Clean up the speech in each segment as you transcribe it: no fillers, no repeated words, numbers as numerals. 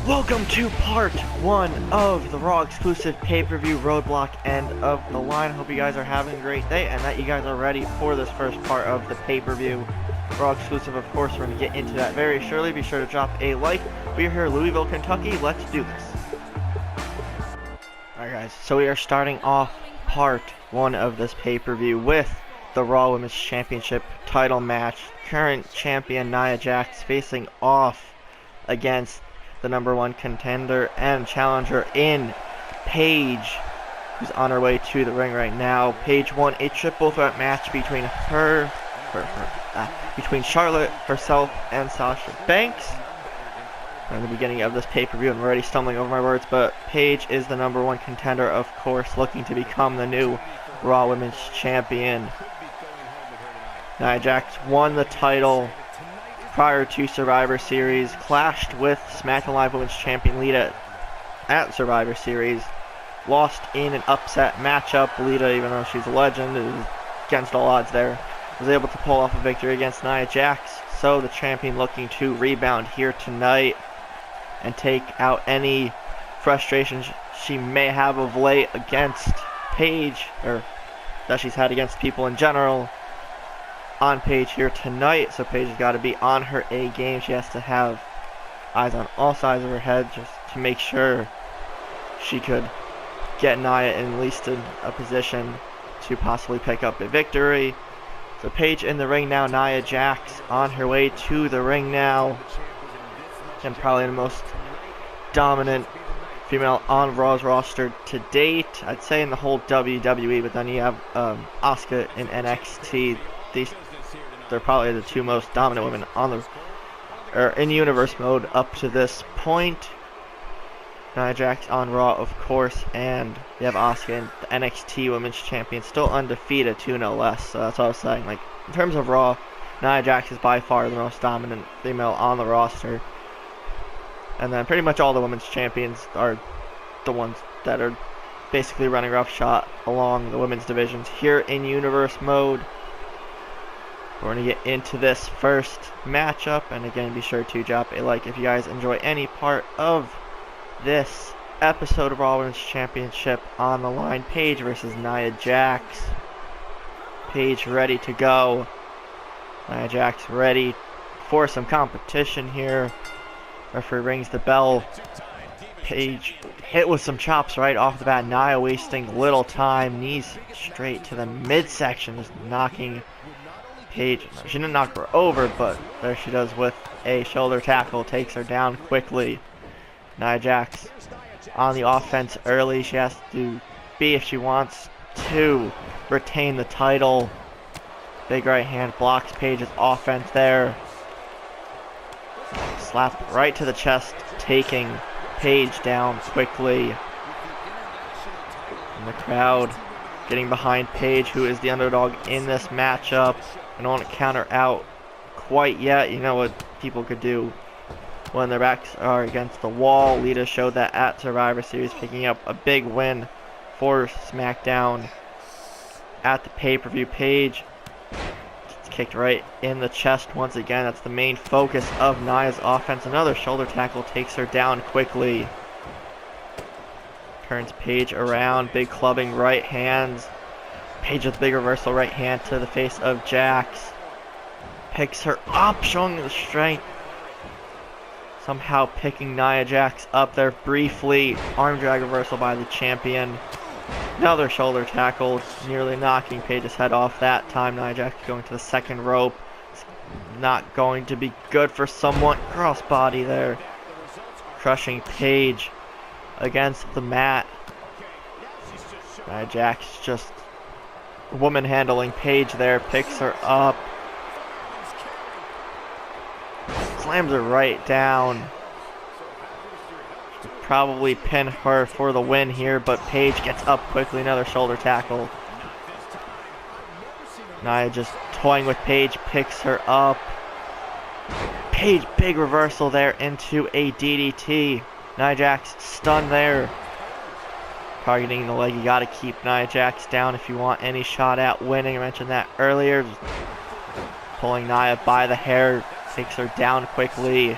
Welcome to part 1 of the Raw exclusive pay-per-view Roadblock End of the Line. Hope you guys are having a great day and that you guys are ready for this first part of the pay-per-view Raw exclusive. Of course, we're going to get into that very shortly. Be sure to drop a like. We're here in Louisville, Kentucky. Let's do this. Alright guys, so we are starting off part 1 of this pay-per-view with the Raw Women's Championship title match. Current champion Nia Jax facing off against the #1 contender and challenger in Paige, who's on her way to the ring right now. Paige won a triple threat match between between Charlotte herself and Sasha Banks in the beginning of this pay-per-view. I'm already stumbling over my words, but Paige is the #1 contender, of course, looking to become the new Raw Women's Champion. Nia Jax won the title prior to Survivor Series, clashed with SmackDown Live Women's Champion Lita at Survivor Series, lost in an upset matchup. Lita, even though she's a legend, is against all odds there, was able to pull off a victory against Nia Jax. So the champion looking to rebound here tonight and take out any frustrations she may have of late against Paige, or that she's had against people in general, on Paige here tonight. So Paige has got to be on her A game. She has to have eyes on all sides of her head just to make sure she could get Nia in at least in a position to possibly pick up a victory. So Paige in the ring now, Nia Jax on her way to the ring now, and probably the most dominant female on Raw's roster to date, I'd say, in the whole WWE. But then you have Asuka in NXT. They're probably the two most dominant women on the in universe mode up to this point. Nia Jax on Raw, of course, and you have Asuka, the NXT Women's Champion, still undefeated, 2 no less. So that's what I was saying. Like, in terms of Raw, Nia Jax is by far the most dominant female on the roster. And then pretty much all the women's champions are the ones that are basically running roughshod along the women's divisions here in universe mode. We're going to get into this first matchup, and again, be sure to drop a like if you guys enjoy any part of this episode of Raw Women's Championship on the line. Paige versus Nia Jax. Paige ready to go. Nia Jax ready for some competition here. Referee rings the bell. Paige hit with some chops right off the bat. Nia wasting little time. Knees straight to the midsection, just knocking Paige. She didn't knock her over, but there she does with a shoulder tackle. Takes her down quickly. Nia Jax on the offense early. She has to be if she wants to retain the title. Big right hand blocks Paige's offense there. Slap right to the chest, taking Paige down quickly. And the crowd getting behind Paige, who is the underdog in this matchup. I don't want to counter out quite yet. You know what people could do when their backs are against the wall. Lita showed that at Survivor Series, picking up a big win for SmackDown at the pay-per-view. Paige gets kicked right in the chest once again. That's the main focus of Nia's offense. Another shoulder tackle takes her down quickly. Turns Paige around, big clubbing right hands. Paige with big reversal right hand to the face of Jax. Picks her up, showing the strength. Somehow picking Nia Jax up there briefly. Arm drag reversal by the champion. Another shoulder tackle, nearly knocking Paige's head off that time. Nia Jax going to the second rope. It's not going to be good for someone. Crossbody there. Crushing Paige against the mat. Nia Jax just woman handling Paige there, picks her up, slams her right down. Should probably pin her for the win here, but Paige gets up quickly. Another shoulder tackle. Nia just toying with Paige, picks her up. Paige, big reversal there into a DDT. Nia Jax stunned there. Targeting the leg. You got to keep Nia Jax down if you want any shot at winning. I mentioned that earlier. Just pulling Nia by the hair, takes her down quickly.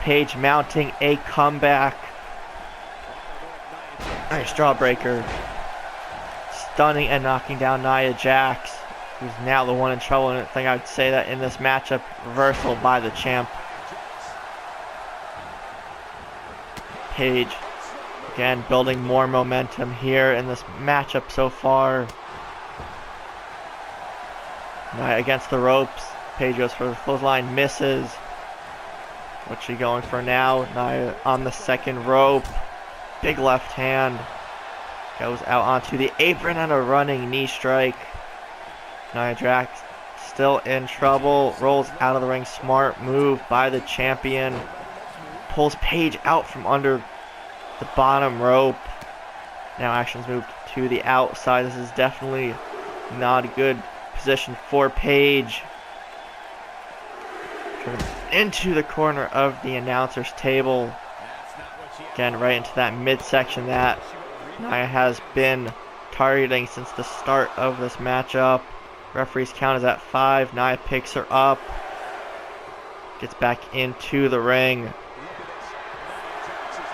Paige mounting a comeback. Nice jawbreaker. Stunning and knocking down Nia Jax, who's now the one in trouble. And I think I'd say that in this matchup, reversal by the champ. Paige, again, building more momentum here in this matchup so far. Nia against the ropes. Paige goes for the clothesline, misses. What's she going for now? Nia on the second rope. Big left hand. Goes out onto the apron and a running knee strike. Nia Jax still in trouble. Rolls out of the ring. Smart move by the champion. Pulls Paige out from under the bottom rope. Now action's moved to the outside. This is definitely not a good position for Paige. Into the corner of the announcer's table. Again, right into that midsection that Nia has been targeting since the start of this matchup. Referee's count is at 5. Nia picks her up. Gets back into the ring.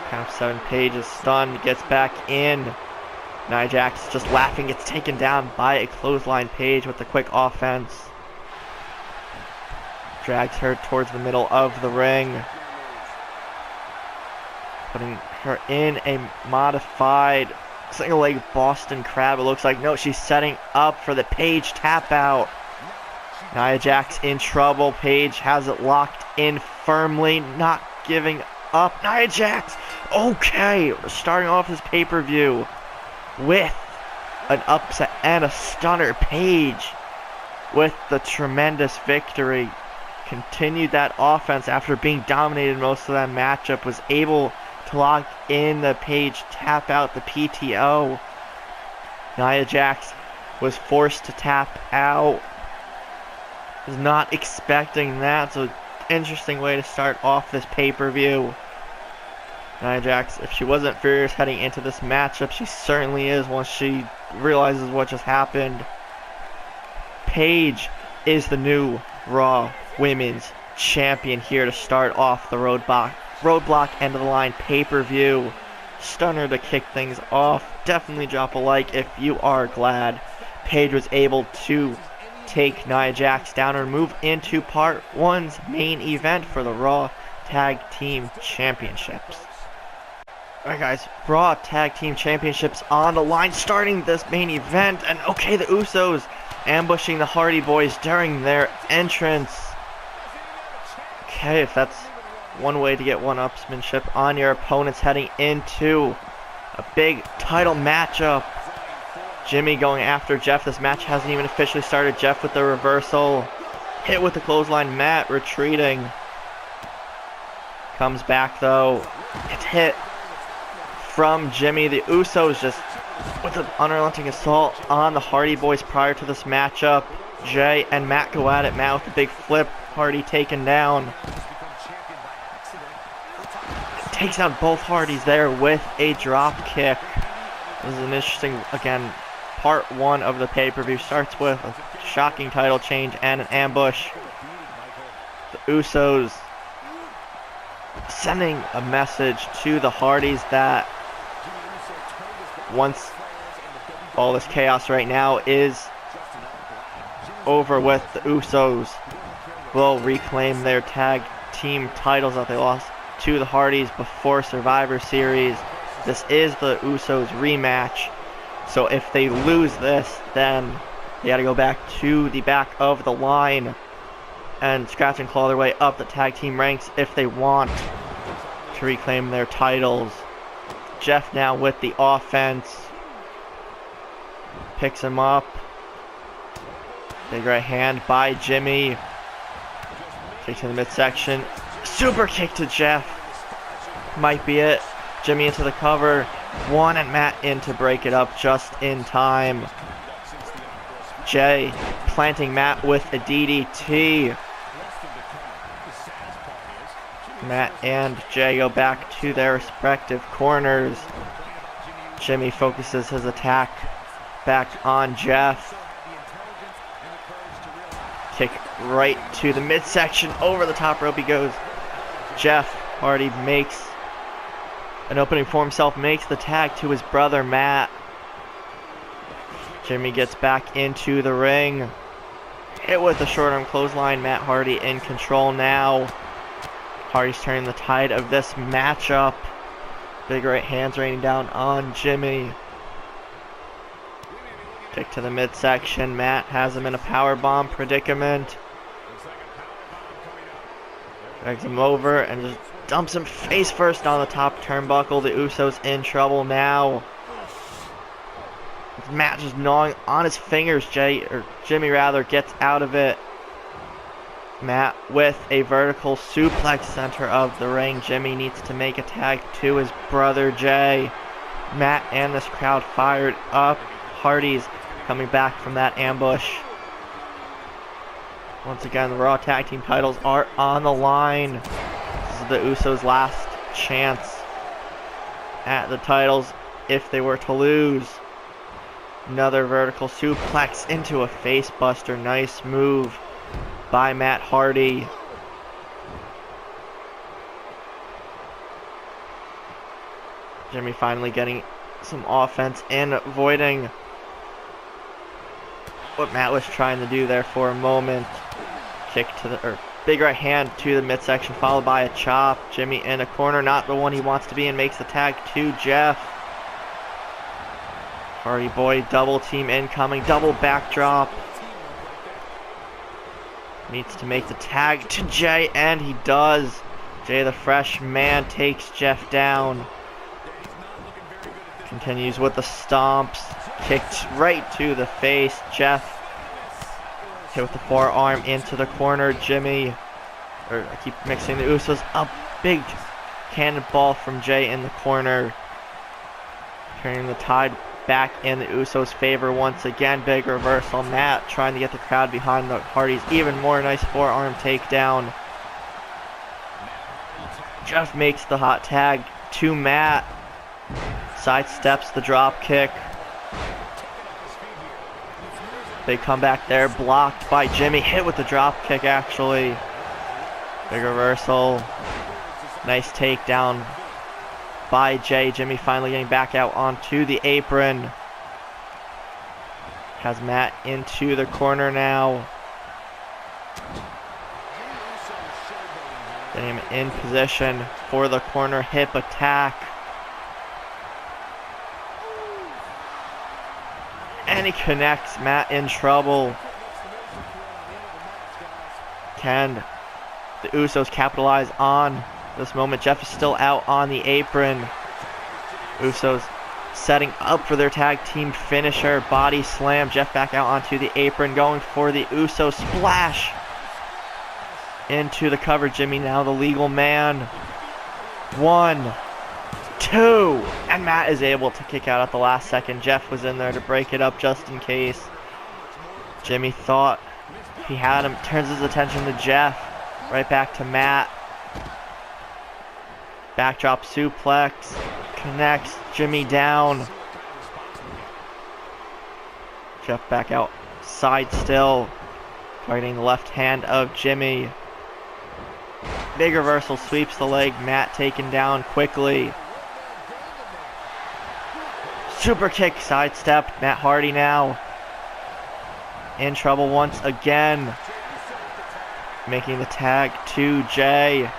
Count of 7. Paige is stunned. Gets back in. Nia Jax just laughing. Gets taken down by a clothesline. Paige with the quick offense. Drags her towards the middle of the ring. Putting her in a modified single leg Boston Crab. It looks like, no, she's setting up for the Paige tap out. Nia Jax in trouble. Paige has it locked in firmly, not giving up. Nia Jax, okay, we're starting off this pay-per-view with an upset and a stunner. Paige with the tremendous victory. Continued that offense after being dominated most of that matchup. Was able to lock in the Paige tap out, the PTO. Nia Jax was forced to tap out. Was not expecting that. So interesting way to start off this pay-per-view. Nia Jax, if she wasn't furious heading into this matchup, she certainly is once she realizes what just happened. Paige is the new Raw Women's Champion here to start off the roadblock end of the line pay-per-view. Stunner to kick things off. Definitely drop a like if you are glad Paige was able to take Nia Jax down and move into part 1's main event for the Raw Tag Team Championships. Alright guys, Raw Tag Team Championships on the line, starting this main event. And okay, the Usos ambushing the Hardy Boys during their entrance. Okay, if that's one way to get one-upsmanship on your opponents heading into a big title matchup. Jimmy going after Jeff. This match hasn't even officially started. Jeff with the reversal. Hit with the clothesline. Matt retreating. Comes back though. It's hit from Jimmy. The Usos just with an unrelenting assault on the Hardy Boys prior to this matchup. Jay and Matt go at it. Matt with the big flip. Hardy taken down. Takes out both Hardys there with a drop kick. This is an interesting, again, part 1 of the pay-per-view. Starts with a shocking title change and an ambush. The Usos sending a message to the Hardys that once all this chaos right now is over with, the Usos will reclaim their tag team titles that they lost to the Hardys before Survivor Series. This is the Usos rematch, so if they lose this, then they gotta go back to the back of the line and scratch and claw their way up the tag team ranks if they want to reclaim their titles. Jeff now with the offense. Picks him up. Big right hand by Jimmy. Kick to the midsection. Super kick to Jeff. Might be it. Jimmy into the cover. One and Matt in to break it up just in time. Jay planting Matt with a DDT. Matt and Jay go back to their respective corners. Jimmy focuses his attack back on Jeff. Kick right to the midsection. Over the top rope he goes. Jeff Hardy makes an opening for himself, makes the tag to his brother Matt. Jimmy gets back into the ring. Hit with a short arm clothesline. Matt Hardy in control now. Hardy's turning the tide of this matchup. Big right hands raining down on Jimmy. Kick to the midsection. Matt has him in a powerbomb predicament. Drags him over and just dumps him face first on the top turnbuckle. The Usos in trouble now. Matt just gnawing on his fingers. Jimmy rather gets out of it. Matt with a vertical suplex center of the ring. Jimmy needs to make a tag to his brother Jay. Matt and this crowd fired up. Hardy's coming back from that ambush. Once again, the Raw Tag Team titles are on the line. This is the Usos' last chance at the titles if they were to lose. Another vertical suplex into a face buster. Nice move by Matt Hardy. Jimmy finally getting some offense in, avoiding what Matt was trying to do there for a moment. Kick to the big right hand to the midsection, followed by a chop. Jimmy in a corner, not the one he wants to be, and makes the tag to Jeff. Hardy Boy double team incoming, double backdrop. Needs to make the tag to Jay, and he does. Jay the Fresh Man takes Jeff down. Continues with the stomps. Kicked right to the face. Jeff hit with the forearm into the corner. Jimmy, I keep mixing the Usos up. Big cannonball from Jay in the corner. Turning the tide back in the Usos' favor once again. Big reversal. Matt trying to get the crowd behind the Hardys even more. Nice forearm takedown. Jeff makes the hot tag to Matt. Sidesteps the drop kick. Big comeback there. Blocked by Jimmy. Hit with the drop kick actually. Big reversal. Nice takedown by Jay. Jimmy finally getting back out onto the apron. Has Matt into the corner now. Getting him in position for the corner hip attack. And he connects. Matt in trouble. Can the Usos capitalize on this moment? Jeff is still out on the apron. Usos setting up for their tag team finisher. Body slam. Jeff back out onto the apron, going for the Uso splash into the cover. Jimmy now the legal man. 1, 2, and Matt is able to kick out at the last second. Jeff was in there to break it up just in case. Jimmy thought he had him. Turns his attention to Jeff. Right back to Matt. Backdrop suplex. Connects. Jimmy down. Jeff back out. Side still. Targeting the left hand of Jimmy. Big reversal. Sweeps the leg. Matt taken down quickly. Super kick. Sidestep. Matt Hardy now in trouble once again. Making the tag to Jay.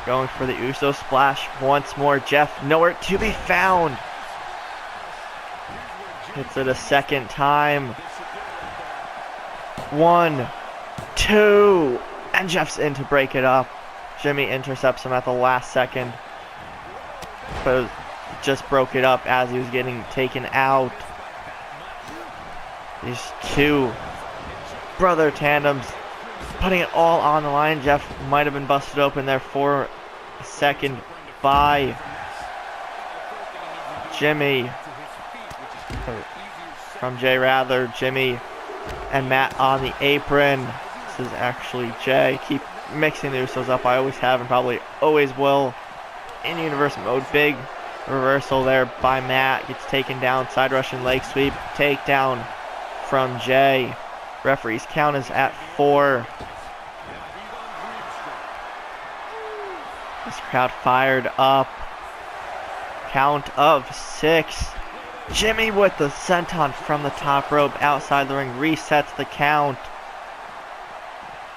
Going for the Uso splash once more. Jeff nowhere to be found. Hits it a second time. 1, 2, and Jeff's in to break it up. Jimmy intercepts him at the last second, but just broke it up as he was getting taken out. These two brother tandems putting it all on the line. Jeff might have been busted open there for a second by Jimmy. From Jay rather. Jimmy and Matt on the apron. This is actually Jay. Keep mixing the Usos up. I always have and probably always will in universe mode. Big reversal there by Matt. Gets taken down. Side Russian leg sweep. Takedown from Jay. Referee's count is at 4. This crowd fired up. Count of 6. Jimmy with the senton from the top rope outside the ring resets the count.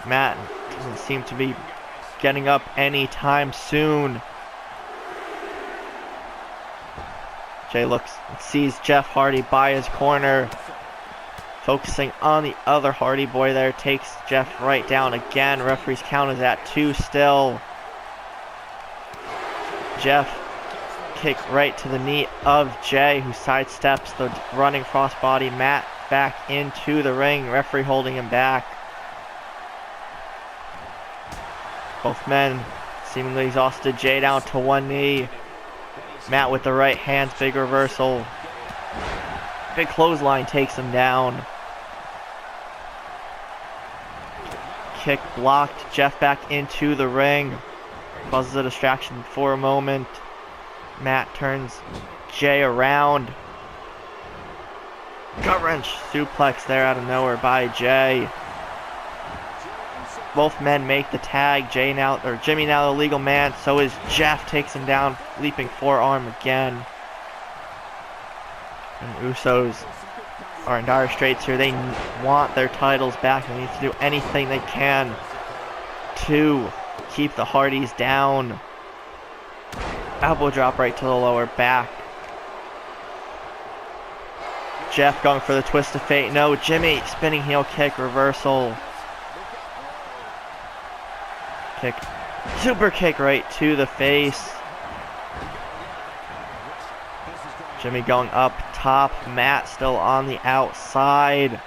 Matt doesn't seem to be getting up anytime soon. Jay looks and sees Jeff Hardy by his corner. Focusing on the other Hardy boy there. Takes Jeff right down again. Referee's count is at 2 still. Jeff kick right to the knee of Jay, who sidesteps the running crossbody. Matt back into the ring. Referee holding him back. Both men seemingly exhausted. Jay down to one knee. Matt with the right hand, big reversal. Big clothesline takes him down. Kick blocked. Jeff back into the ring. Causes a distraction for a moment. Matt turns Jay around. Gut wrench suplex there out of nowhere by Jay. Both men make the tag. Jimmy now the legal man. So is Jeff. Takes him down. Leaping forearm again. And Usos are in dire straits here. They want their titles back. They need to do anything they can to keep the Hardys down. Elbow drop right to the lower back. Jeff going for the twist of fate. No, Jimmy spinning heel kick reversal. Kick. Super kick right to the face. Jimmy going up top. Matt still on the outside.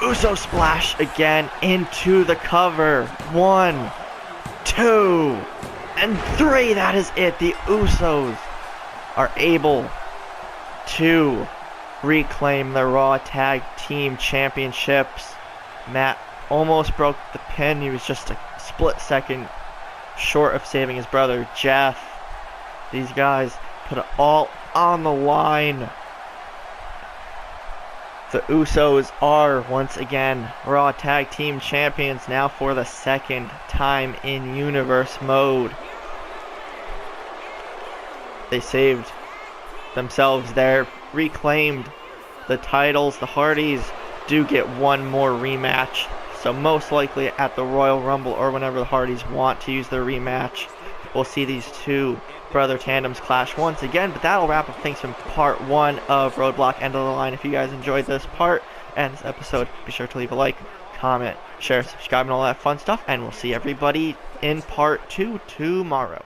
Uso splash again into the cover. 1, 2, and 3. That is it. The Usos are able to reclaim the Raw Tag Team Championships. Matt almost broke the pin. He was just a split second short of saving his brother Jeff. These guys put it all on the line. The Usos are once again Raw Tag Team Champions, now for the second time in Universe mode. They saved themselves there, reclaimed the titles. The Hardys do get one more rematch, so most likely at the Royal Rumble or whenever the Hardys want to use their rematch, we'll see these two brother tandems clash once again. But that'll wrap up things from part 1 of Roadblock End of the Line. If you guys enjoyed this part and this episode, be sure to leave a like, comment, share, subscribe, and all that fun stuff, and we'll see everybody in part 2 tomorrow.